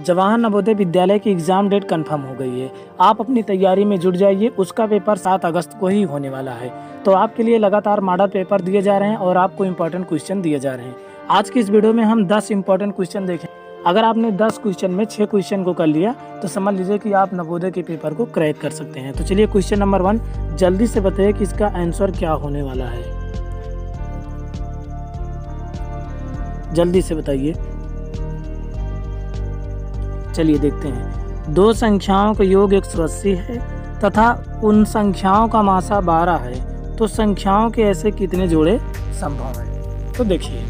जवाहर नवोदय विद्यालय की exam date confirm हो गई है। आप अपनी तैयारी में जुट जाइए, उसका पेपर 7 अगस्त को ही होने वाला है। तो आपके लिए लगातार मॉडल पेपर दिए जा रहे हैं और आपको इम्पोर्टेंट क्वेश्चन दिए जा रहे हैं। आज की इस वीडियो में हम 10 इम्पोर्टेंट क्वेश्चन देखें। अगर आपने 10 क्वेश्चन में 6 क्वेश्चन को कर लिया तो समझ लीजिए कि आप नवोदय के पेपर को क्रैक कर सकते हैं। तो चलिए क्वेश्चन नंबर 1 जल्दी से बताइए कि इसका आंसर क्या होने वाला है। जल्दी से बताइए। चलिए देखते हैं। दो संख्याओं का योग 180 है तथा उन संख्याओं का मासा 12 है, तो संख्याओं के ऐसे कितने जोड़े संभव है। तो देखिए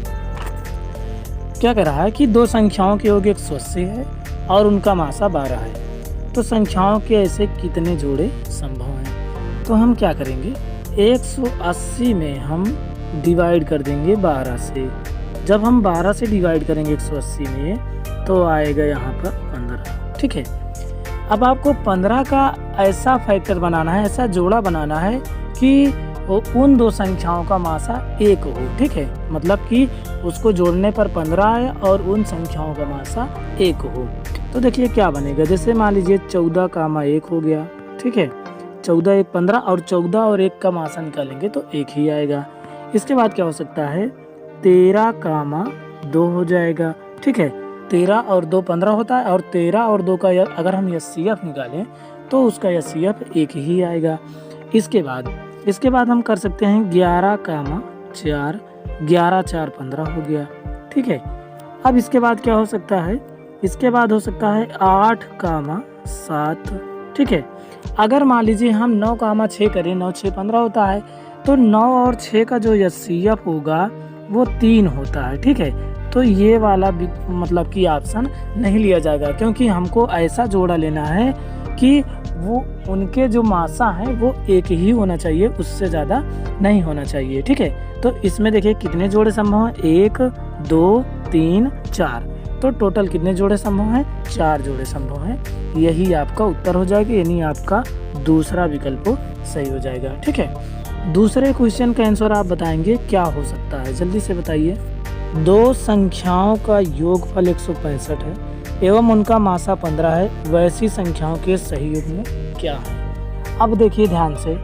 क्या कह रहा है कि दो संख्याओं के योग 180 है और उनका मासा 12 है, तो संख्याओं के ऐसे कितने जोड़े संभव हैं। तो हम क्या करेंगे, 180 में हम डिवाइड कर देंगे 12 से। जब हम 12 से डिवाइड करेंगे 180 में तो आएगा यहाँ पर 15। ठीक है, अब आपको 15 का ऐसा फैक्टर बनाना है, ऐसा जोड़ा बनाना है कि उन दो संख्याओं का मासा 1 हो। ठीक है, मतलब कि उसको जोड़ने पर 15 आए और उन संख्याओं का मासा 1 हो। तो देखिए क्या बनेगा, जैसे मान लीजिए 14 का 1 हो गया। ठीक है, 14 1 15 और 14 और 1 का मासा निकालेंगे तो 1 ही आएगा। इसके बाद क्या हो सकता है, 13 का 2 हो जाएगा। ठीक है, 13 और 2 15 होता है और 13 और 2 का अगर हम एचसीएफ निकालें तो उसका एचसीएफ 1 ही आएगा। इसके बाद हम कर सकते हैं 11 का 4, 11 4 15 हो गया। ठीक है, अब इसके बाद क्या हो सकता है, इसके बाद हो सकता है 8 का 7। ठीक है, अगर मान लीजिए हम 9 का 6 करें, 9 6 15 होता है, तो 9 और 6 का जो एचसीएफ होगा वो 3 होता है। ठीक है, तो ये वाला मतलब कि ऑप्शन नहीं लिया जाएगा, क्योंकि हमको ऐसा जोड़ा लेना है कि वो उनके जो मासा हैं वो 1 ही होना चाहिए, उससे ज़्यादा नहीं होना चाहिए। ठीक है, तो इसमें देखिए कितने जोड़े संभव हैं, 1 2 3 4। तो टोटल कितने जोड़े संभव हैं, 4 जोड़े संभव हैं। यही आपका उत्तर हो जाएगा, यानी आपका दूसरा विकल्प सही हो जाएगा। ठीक है, दूसरे क्वेश्चन का आंसर आप बताएंगे क्या हो सकता है, जल्दी से बताइए। दो संख्याओं का योगफल 165 है एवं उनका मासा 15 है, वैसी संख्याओं के सही युग्म क्या है। अब देखिए ध्यान से,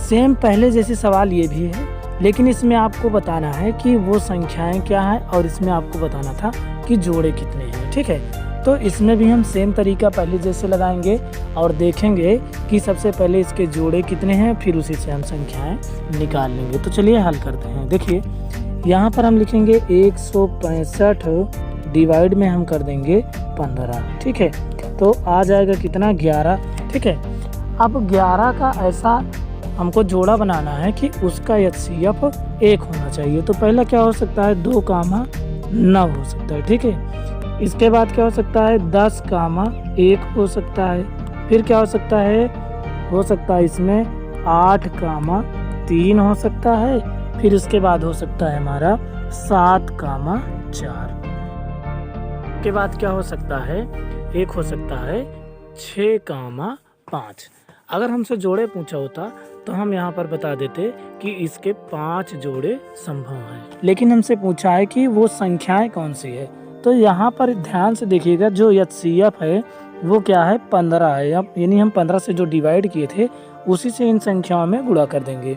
सेम पहले जैसे सवाल ये भी है, लेकिन इसमें आपको बताना है कि वो संख्याएं क्या हैं और इसमें आपको बताना था कि जोड़े कितने हैं। ठीक है, तो इसमें भी हम सेम तरीका पहले जैसे लगाएंगे और देखेंगे कि सबसे पहले इसके जोड़े कितने हैं, फिर उसी से हम संख्याएं निकाल लेंगे। तो चलिए हल करते हैं। देखिए यहाँ पर हम लिखेंगे 165 डिवाइड में हम कर देंगे 15। ठीक है, तो आ जाएगा कितना, 11। ठीक है, अब 11 का ऐसा हमको जोड़ा बनाना है कि उसका एचसीएफ 1 होना चाहिए। तो पहला क्या हो सकता है, 2 का 9 हो सकता है। ठीक है, इसके बाद क्या हो सकता है, 10 का 1 हो सकता है। फिर क्या हो सकता है इसमें 8 का 3 हो सकता है। फिर उसके बाद हो सकता है हमारा 7 का 4। के बाद क्या हो सकता है, एक हो सकता है 6 का 5। अगर हमसे जोड़े पूछा होता तो हम यहाँ पर बता देते कि इसके 5 जोड़े संभव हैं, लेकिन हमसे पूछा है कि वो संख्याएं कौन सी है। तो यहाँ पर ध्यान से देखिएगा, जो एचसीएफ है वो क्या है, 15 है। यानी हम 15 से जो डिवाइड किए थे उसी से इन संख्याओं में गुणा कर देंगे।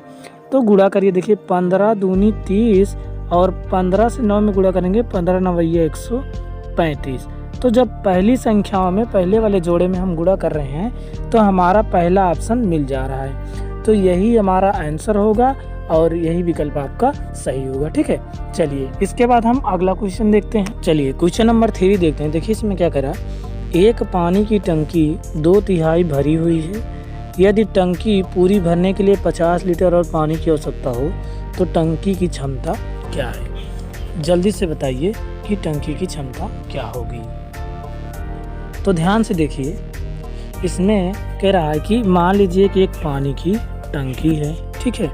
तो गुणा करिए, देखिए 15 दूनी 30 और 15 से 9 में गुणा करेंगे, 15 9 135। तो जब पहली संख्याओं में पहले वाले जोड़े में हम गुणा कर रहे हैं तो हमारा पहला ऑप्शन मिल जा रहा है। तो यही हमारा आंसर होगा और यही विकल्प आपका सही होगा। ठीक है, चलिए इसके बाद हम अगला क्वेश्चन देखते हैं। चलिए क्वेश्चन नंबर 3 देखते हैं। देखिए इसमें क्या करा, एक पानी की टंकी 2/3 भरी हुई है। यदि टंकी पूरी भरने के लिए 50 लीटर और पानी की आवश्यकता हो तो टंकी की क्षमता क्या है। जल्दी से बताइए कि टंकी की क्षमता क्या होगी। तो ध्यान से देखिए, इसमें कह रहा है कि मान लीजिए कि एक पानी की टंकी है। ठीक है,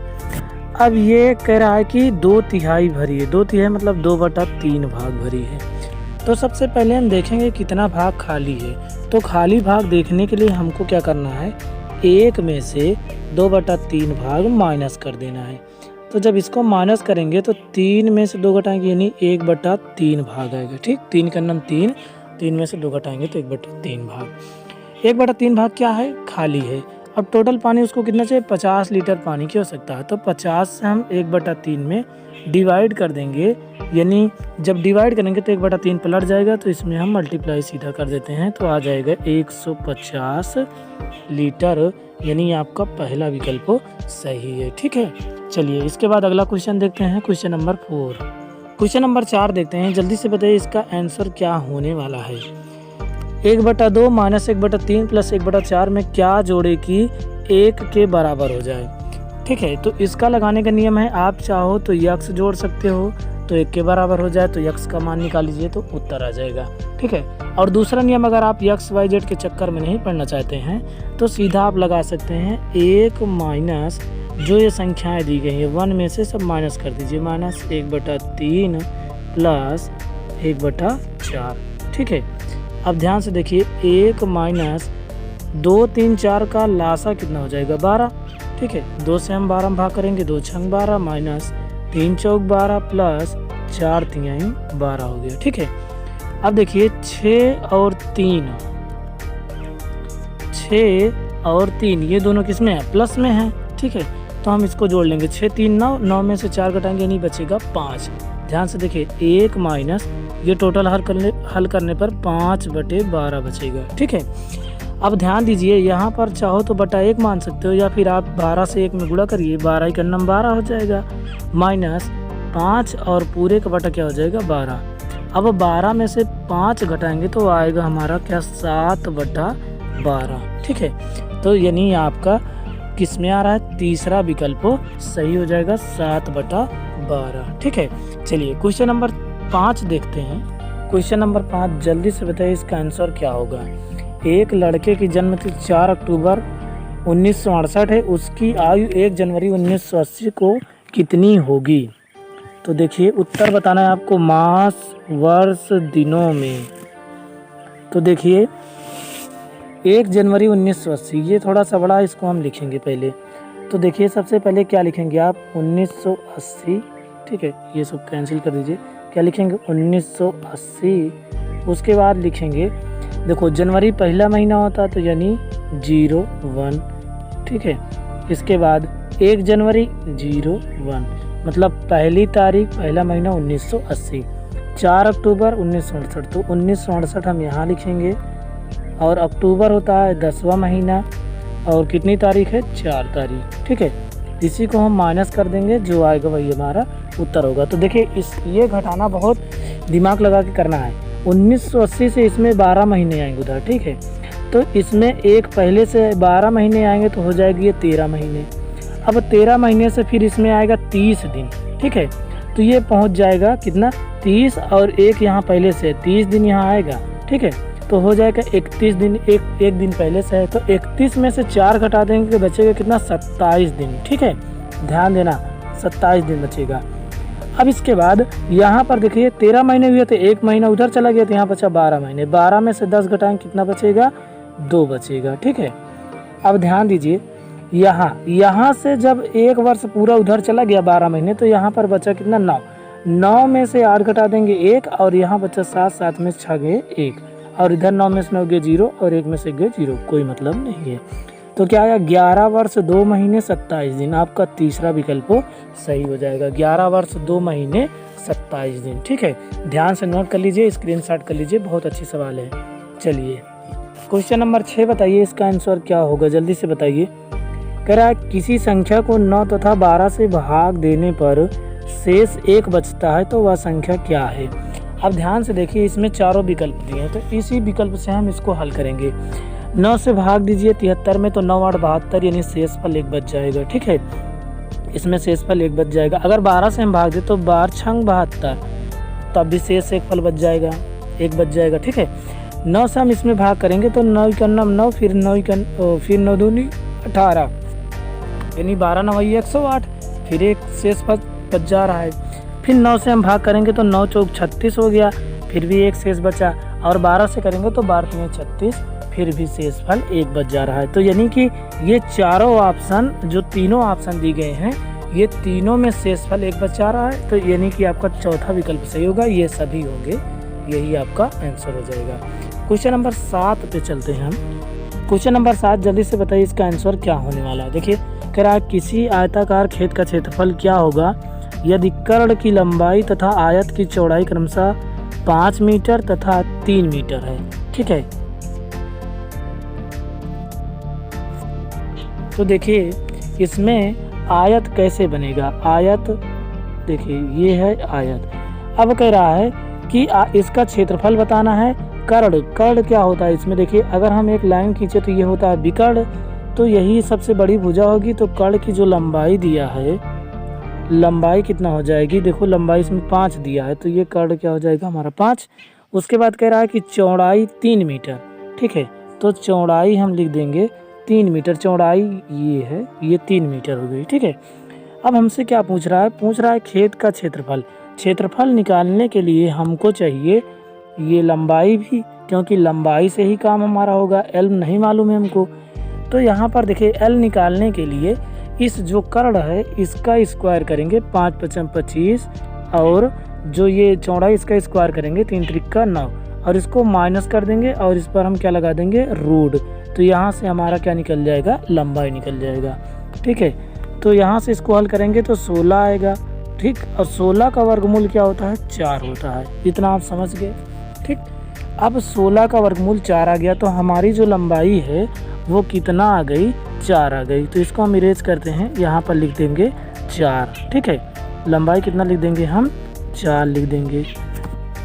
अब ये कह रहा है कि 2/3 भरी है। 2/3 मतलब 2/3 भाग भरी है। तो सबसे पहले हम देखेंगे कितना भाग खाली है। तो खाली भाग देखने के लिए हमको क्या करना है, 1 में से 2/3 भाग माइनस कर देना है। तो जब इसको माइनस करेंगे तो 3 में से 2 घटाएंगे यानी 1/3 भाग आएगा। ठीक, 3 का 3 3 में से 2 घटाएंगे तो 1/3 भाग। 1/3 भाग क्या है? खाली है। अब टोटल पानी उसको कितना चाहिए? 50 लीटर पानी की आवश्यकता है। तो 50 से हम 1/3 में डिवाइड कर देंगे, यानी जब डिवाइड करेंगे तो 1/3 पलट जाएगा, तो इसमें हम मल्टीप्लाई सीधा कर देते हैं तो आ जाएगा 150 लीटर, यानी आपका पहला विकल्प सही है। ठीक है, चलिए इसके बाद अगला क्वेश्चन देखते हैं, क्वेश्चन नंबर 4। क्वेश्चन नंबर 4 देखते हैं, जल्दी से बताइए इसका आंसर क्या होने वाला है। 1/2 माइनस 1/3 प्लस 1/4 में क्या जोड़े कि 1 के बराबर हो जाए। ठीक है, तो इसका लगाने का नियम है, आप चाहो तो यक्स जोड़ सकते हो तो 1 के बराबर हो जाए तो यक्स का मान निकाल लीजिए तो उत्तर आ जाएगा। ठीक है, और दूसरा नियम अगर आप यक्स वाई जेड के चक्कर में नहीं पढ़ना चाहते हैं तो सीधा आप लगा सकते हैं 1 माइनस जो ये संख्याएं दी गई हैं 1 में से सब माइनस कर दीजिए, माइनस 1/3 प्लस 1/4। ठीक है, अब ध्यान से देखिए 1 माइनस 2 3 4 का लासा कितना हो जाएगा? 12। ठीक है, 2 से हम 12 में भाग करेंगे, 2 छंग 12 माइनस 3 चौक 12 प्लस 4 तिहाई 12 हो गया। ठीक है, अब देखिए 6 और 3 ये दोनों किस में है? प्लस में है। ठीक है, तो हम इसको जोड़ लेंगे, 6 3 9, 9 में से 4 घटाएंगे नहीं बचेगा 5। ध्यान से देखिए 1 माइनस ये टोटल हल करने पर 5/12 बचेगा। ठीक है, अब ध्यान दीजिए यहाँ पर चाहो तो बटा 1 मान सकते हो, या फिर आप 12 से 1 में गुणा करिए, 12 का नम 12 हो जाएगा, माइनस 5 और पूरे का बटा क्या हो जाएगा? 12। अब 12 में से 5 घटाएंगे तो आएगा हमारा क्या? 7/12। ठीक है, तो यानी आपका किस में आ रहा है? तीसरा विकल्प सही हो जाएगा, 7/12। ठीक है, चलिए क्वेश्चन नंबर 5 देखते हैं। क्वेश्चन नंबर 5 जल्दी से बताइए इसका आंसर क्या होगा। एक लड़के की जन्म तिथि 4 अक्टूबर 1968 है, उसकी आयु 1 जनवरी 1980 को कितनी होगी? तो देखिए उत्तर बताना है आपको मास वर्ष दिनों में। तो देखिए 1 जनवरी 1980, ये थोड़ा सा बड़ा, इसको हम लिखेंगे पहले। तो देखिए सबसे पहले क्या लिखेंगे आप? 1980। ठीक है, ये सब कैंसिल कर दीजिए, क्या लिखेंगे? 1980। उसके बाद लिखेंगे, देखो जनवरी पहला महीना होता है तो यानी 01। ठीक है, इसके बाद 1 जनवरी 01 मतलब पहली तारीख पहला महीना 1980। 4 अक्टूबर 1968, तो 1968 हम यहाँ लिखेंगे, और अक्टूबर होता है 10वां महीना, और कितनी तारीख है? 4 तारीख। ठीक है, इसी को हम माइनस कर देंगे, जो आएगा वही हमारा उत्तर होगा। तो देखिए ये घटाना बहुत दिमाग लगा के करना है। 1980 से इसमें 12 महीने आएंगे उधर। ठीक है, तो इसमें एक पहले से 12 महीने आएंगे तो हो जाएगी ये 13 महीने। अब 13 महीने से फिर इसमें आएगा 30 दिन। ठीक है, तो ये पहुंच जाएगा कितना? 30, और एक यहाँ पहले से 30 दिन यहाँ आएगा। ठीक है, तो हो जाएगा 31 दिन, एक दिन पहले से है तो 31 में से 4 घटा देंगे तो बचेगा कितना? 27 दिन। ठीक है, ध्यान देना 27 दिन बचेगा। अब इसके बाद यहाँ पर देखिए 13 महीने हुए थे, 1 महीना उधर चला गया तो यहाँ बचा 12 महीने। 12 में से 10 घटाएंगे कितना बचेगा? 2 बचेगा। ठीक है, अब ध्यान दीजिए यहाँ से जब 1 वर्ष पूरा उधर चला गया 12 महीने, तो यहाँ पर बचा कितना? 9। 9 में से 8 घटा देंगे 1, और यहाँ बचा 7, 7 में 6 गए 1, और इधर 9 में से 9 गए 0, और 1 में से गए 0, कोई मतलब नहीं है। तो क्या आया? 11 वर्ष 2 महीने 27 दिन। आपका तीसरा विकल्प सही हो जाएगा, 11 वर्ष 2 महीने 27 दिन। ठीक है, ध्यान से नोट कर लीजिए, स्क्रीनशॉट कर लीजिए, बहुत अच्छी सवाल है। चलिए क्वेश्चन नंबर 6 बताइए इसका आंसर क्या होगा, जल्दी से बताइए। कह रहा है किसी संख्या को 9 तथा 12 से भाग देने पर शेष 1 बचता है तो वह संख्या क्या है? अब ध्यान से देखिए, इसमें चारों विकल्प दिए हैं, तो इसी विकल्प से हम इसको हल करेंगे। 9 से भाग दीजिए 73 में, तो 9 8 72, यानी शेष फल 1 बच जाएगा। ठीक है, इसमें शेष फल 1 बच जाएगा। अगर 12 से हम भाग दें तो 12 छंग 72, तब भी शेष 1 फल बच जाएगा, 1 बच जाएगा। ठीक है, 9 से हम इसमें भाग करेंगे तो 9 का 9, फिर 9 दूनी 18, यानी 12 9 108, फिर 1 शेष फल बच जा रहा है। फिर 9 से हम भाग करेंगे तो 9 चौक 36 हो गया, फिर भी 1 शेष बचा, और 12 से करेंगे तो 12 3 36, फिर भी शेष फल 1 बच जा रहा है। तो यानी कि ये चारों ऑप्शन, जो तीनों ऑप्शन दी गए हैं, ये तीनों में शेष फल 1 बच जा रहा है। तो यानी कि आपका चौथा विकल्प सही होगा, ये सभी होंगे यही आपका आंसर हो जाएगा। क्वेश्चन नंबर 7 पे चलते हैं हम। क्वेश्चन नंबर 7 जल्दी से बताइए इसका आंसर क्या होने वाला है। देखिए कह रहा है किसी आयताकार खेत का क्षेत्रफल क्या होगा यदि कर्ण की लंबाई तथा आयत की चौड़ाई क्रमशः 5 मीटर तथा 3 मीटर है। ठीक है, तो देखिए इसमें आयत कैसे बनेगा। आयत देखिए ये है आयत। अब कह रहा है कि इसका क्षेत्रफल बताना है। कर्ण क्या होता है इसमें, देखिए अगर हम एक लाइन खींचे तो ये होता है विकर्ण, तो यही सबसे बड़ी भुजा होगी। तो कर्ण की जो लंबाई दिया है, लंबाई कितना हो जाएगी, देखो लंबाई इसमें 5 दिया है, तो ये कर्ण क्या हो जाएगा हमारा 5। उसके बाद कह रहा है कि चौड़ाई 3 मीटर। ठीक है, तो चौड़ाई हम लिख देंगे 3 मीटर, चौड़ाई ये है, ये 3 मीटर हो गई। ठीक है, अब हमसे क्या पूछ रहा है, पूछ रहा है खेत का क्षेत्रफल। क्षेत्रफल निकालने के लिए हमको चाहिए ये लंबाई भी, क्योंकि लंबाई से ही काम हमारा होगा, एल नहीं मालूम है हमको। तो यहाँ पर देखिए एल निकालने के लिए इस जो कर्ण है इसका स्क्वायर करेंगे, 5 × 5 = 25, और जो ये चौड़ाई इसका स्क्वायर करेंगे 3 × 3 = 9, और इसको माइनस कर देंगे और इस पर हम क्या लगा देंगे रूट। तो यहाँ से हमारा क्या निकल जाएगा, लंबाई निकल जाएगा। ठीक है, तो यहाँ से इसको हल करेंगे तो 16 आएगा। ठीक, और 16 का वर्गमूल क्या होता है, 4 होता है। इतना आप समझ गए। ठीक, अब 16 का वर्गमूल 4 आ गया, तो हमारी जो लंबाई है वो कितना आ गई, 4 आ गई। तो इसको हम इरेज करते हैं, यहाँ पर लिख देंगे 4। ठीक है, लंबाई कितना लिख देंगे हम, 4 लिख देंगे।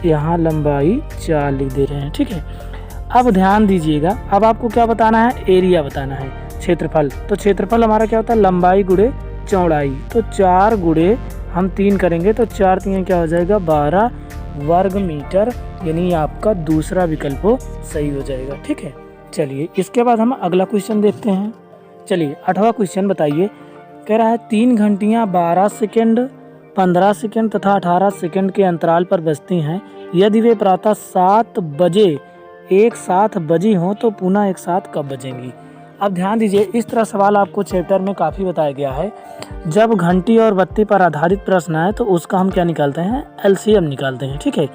यहाँ लंबाई 4 लिख दे रहे हैं। ठीक है, अब ध्यान दीजिएगा, अब आपको क्या बताना है, एरिया बताना है, क्षेत्रफल। तो क्षेत्रफल हमारा क्या होता है, लंबाई गुणे चौड़ाई। तो 4 गुणे हम 3 करेंगे तो 4 × 3 क्या हो जाएगा, 12 वर्ग मीटर, यानी आपका दूसरा विकल्प सही हो जाएगा। ठीक है, चलिए इसके बाद हम अगला क्वेश्चन देखते हैं। चलिए 8वां क्वेश्चन बताइए। कह रहा है 3 घंटियाँ 12 सेकेंड, 15 सेकेंड तथा 18 सेकेंड के अंतराल पर बजती हैं। यदि वे प्रातः 7 बजे एक साथ बजी हों तो पुनः एक साथ कब बजेंगी। अब ध्यान दीजिए, इस तरह सवाल आपको चैप्टर में काफ़ी बताया गया है। जब घंटी और बत्ती पर आधारित प्रश्न आए तो उसका हम क्या निकालते हैं, एलसीएम निकालते हैं। ठीक है,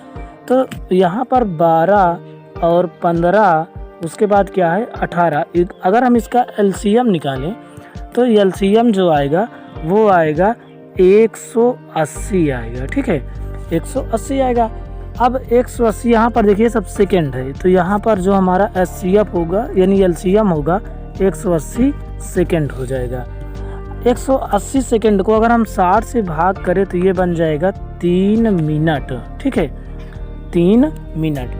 तो यहाँ पर 12 और 15, उसके बाद क्या है 18। अगर हम इसका एलसीएम निकालें तो एलसीएम जो आएगा वो आएगा 180 आएगा। ठीक है, 180 आएगा। अब 180 यहाँ पर देखिए सब सेकेंड है, तो यहाँ पर जो हमारा एचसीएफ होगा यानी एलसीएम होगा 180 सेकेंड हो जाएगा। 180 सेकेंड को अगर हम 60 से भाग करें तो ये बन जाएगा 3 मिनट। ठीक है, 3 मिनट।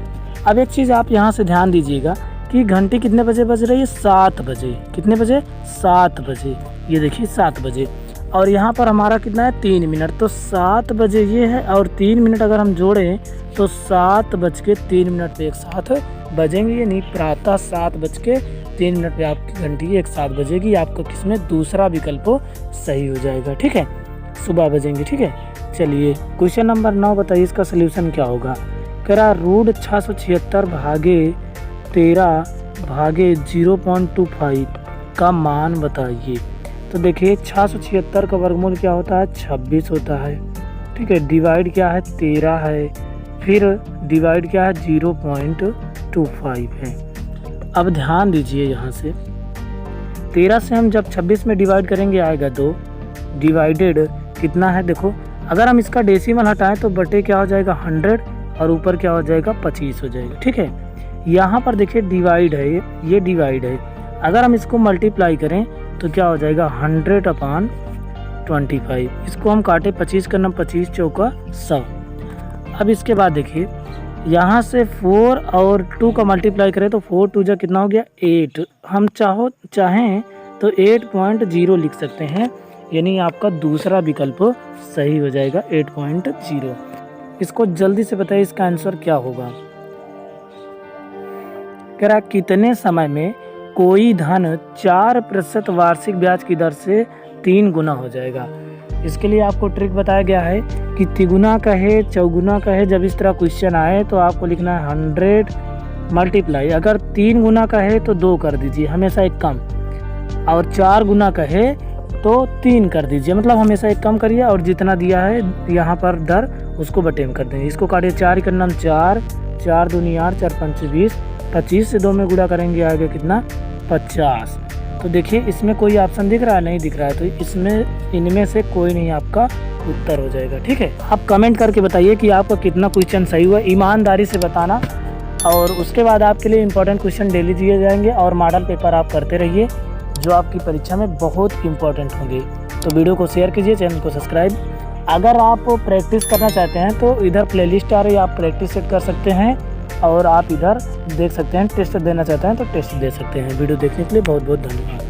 अब एक चीज़ आप यहाँ से ध्यान दीजिएगा कि घंटी कितने बजे बज रही है, 7 बजे। कितने बजे, 7 बजे। ये देखिए 7 बजे, और यहाँ पर हमारा कितना है, 3 मिनट। तो 7 बजे ये है और 3 मिनट अगर हम जोड़ें तो 7:03 पे एक साथ बजेंगे, यानी प्रातः 7:03 पे आपकी घंटी एक साथ बजेगी। आपका किसमें, दूसरा विकल्प सही हो जाएगा। ठीक है, सुबह बजेंगे। ठीक है, चलिए क्वेश्चन नंबर 9 बताइए इसका सोल्यूशन क्या होगा। कह रहा रूट 676 भागे 13 भागे 0.25 का मान बताइए। तो देखिए 676 का वर्गमूल क्या होता है, 26 होता है। ठीक है, डिवाइड क्या है, 13 है, फिर डिवाइड क्या है, 0.25 है। अब ध्यान दीजिए, यहाँ से 13 से हम जब 26 में डिवाइड करेंगे आएगा 2, डिवाइडेड कितना है, देखो अगर हम इसका डेसिमल हटाएं तो बटे क्या हो जाएगा 100, और ऊपर क्या हो जाएगा 25 हो जाएगा। ठीक है, यहाँ पर देखिए डिवाइड है, ये डिवाइड है, अगर हम इसको मल्टीप्लाई करें तो क्या हो जाएगा 100/25। इसको हम काटे 25 करना, 25 चौका 100। अब इसके बाद देखिए यहाँ से 4 और 2 का मल्टीप्लाई करें तो 4 2 जा कितना हो गया 8। हम चाहें तो 8.0 लिख सकते हैं, यानी आपका दूसरा विकल्प सही हो जाएगा 8.0। इसको जल्दी से बताइए इसका आंसर क्या होगा। कह रहा कितने समय में कोई धन 4% वार्षिक ब्याज की दर से 3 गुना हो जाएगा। इसके लिए आपको ट्रिक बताया गया है कि तिगुना कहे चौगुना कहे, जब इस तरह क्वेश्चन आए तो आपको लिखना है 100 मल्टीप्लाई, अगर 3 गुना कहे तो 2 कर दीजिए, हमेशा एक कम, और 4 गुना कहे तो 3 कर दीजिए, मतलब हमेशा एक कम करिए, और जितना दिया है यहाँ पर दर उसको बटे में कर देंगे। इसको काटिए 4 का नाम 4, 4 दूनी 8, 4 5 20, 25 से 2 में गुणा करेंगे आगे कितना 50। तो देखिए इसमें कोई ऑप्शन दिख रहा है, नहीं दिख रहा है, तो इसमें इनमें से कोई नहीं आपका उत्तर हो जाएगा। ठीक है, आप कमेंट करके बताइए कि आपका कितना क्वेश्चन सही हुआ, ईमानदारी से बताना। और उसके बाद आपके लिए इंपॉर्टेंट क्वेश्चन डेली दिए जाएंगे और मॉडल पेपर आप करते रहिए जो आपकी परीक्षा में बहुत इंपॉर्टेंट होंगे। तो वीडियो को शेयर कीजिए, चैनल को सब्सक्राइब। अगर आप प्रैक्टिस करना चाहते हैं तो इधर प्लेलिस्ट आ रही है, आप प्रैक्टिस सेट कर सकते हैं और आप इधर देख सकते हैं। टेस्ट देना चाहते हैं तो टेस्ट दे सकते हैं। वीडियो देखने के लिए बहुत बहुत धन्यवाद।